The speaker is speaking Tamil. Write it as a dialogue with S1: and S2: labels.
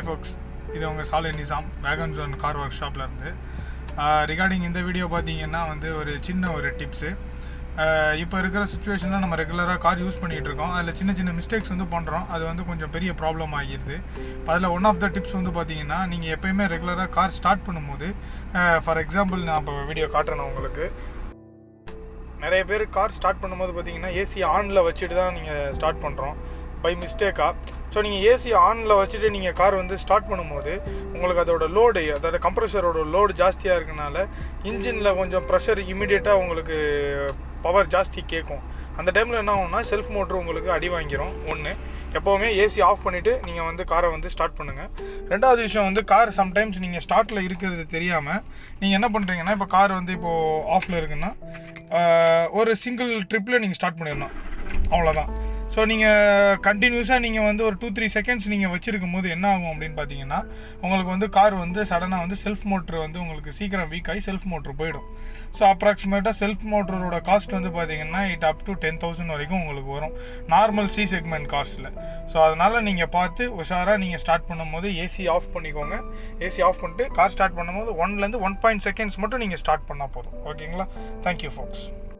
S1: folks, இது உங்கள் சாலை நிசாம் Wagonzone கார் ஒர்க் ஷாப்லேருந்து. ரிகார்டிங் இந்த வீடியோ பார்த்தீங்கன்னா ஒரு சின்ன டிப்ஸு. இப்போ இருக்கிற சுச்சுவேஷனில் நம்ம ரெகுலராக கார் யூஸ் பண்ணிகிட்டு இருக்கோம். அதில் சின்ன சின்ன மிஸ்டேக்ஸ் பண்ணுறோம். அது கொஞ்சம் பெரிய ப்ராப்ளம் ஆகிடுது. அதில் ஒன் ஆஃப் த டிப்ஸ் பார்த்தீங்கன்னா, நீங்கள் எப்போயுமே ரெகுலராக கார் ஸ்டார்ட் பண்ணும்போது, ஃபார் எக்ஸாம்பிள் நான் இப்போ வீடியோ காட்டுறேன் உங்களுக்கு. நிறைய பேர் கார் ஸ்டார்ட் பண்ணும்போது பார்த்தீங்கன்னா ஏசி ஆனில் வச்சுட்டு தான் நீங்கள் ஸ்டார்ட் பண்ணுறோம் பை மிஸ்டேக்காக. ஸோ நீங்கள் ஏசி ஆனில் வச்சுட்டு நீங்கள் கார் ஸ்டார்ட் பண்ணும்போது உங்களுக்கு அதோட லோடு, அதாவது கம்ப்ரெஷரோட லோடு ஜாஸ்தியாக இருக்கனால இன்ஜினில் கொஞ்சம் ப்ரெஷர் இமீடியட்டாக உங்களுக்கு பவர் ஜாஸ்தி கேட்கும். அந்த டைமில் என்ன ஆகும்னா செல்ஃப் மோட்ரு உங்களுக்கு அடி வாங்கிடும். ஒன்று, எப்போவுமே ஏசி ஆஃப் பண்ணிவிட்டு நீங்கள் காரை ஸ்டார்ட் பண்ணுங்கள். ரெண்டாவது விஷயம் கார் சம்டைம்ஸ் நீங்கள் ஸ்டார்ட்டில் இருக்கிறது தெரியாமல் நீங்கள் என்ன பண்ணுறீங்கன்னா, இப்போ கார் இப்போது ஆஃபில் இருக்குன்னா ஒரு சிங்கிள் ட்ரிப்பில் நீங்கள் ஸ்டார்ட் பண்ணிடணும், அவ்வளோதான். ஸோ நீங்கள் கண்டினியூஸாக நீங்கள் ஒரு 2-3 செகண்ட்ஸ் நீங்கள் வச்சுருக்கும் போது என்ன ஆகும் அப்படின்னு பார்த்தீங்கன்னா, உங்களுக்கு கார் சடனாக செல்ஃப் மோட்ரு உங்களுக்கு சீக்கிரம் வீக் ஆகி செல்ஃப் மோட்ரு போயிடும். ஸோ அப்ராக்சிமேட்டாக செல்ஃப் மோட்டரோட காஸ்ட் பார்த்தீங்கன்னா இட் அப் டு 10,000 வரைக்கும் உங்களுக்கு வரும் நார்மல் சி செக்மெண்ட் கார்ஸில். ஸோ அதனால் நீங்கள் பார்த்து உஷாராக நீங்கள் ஸ்டார்ட் பண்ணும்போது ஏசி ஆஃப் பண்ணிக்கோங்க. ஏசி ஆஃப் பண்ணிட்டு கார் ஸ்டார்ட் பண்ணும்போது 1 to 1.5 செகண்ட்ஸ் மட்டும் நீங்கள் ஸ்டார்ட் பண்ணால் போதும். ஓகேங்களா? Thank you folks.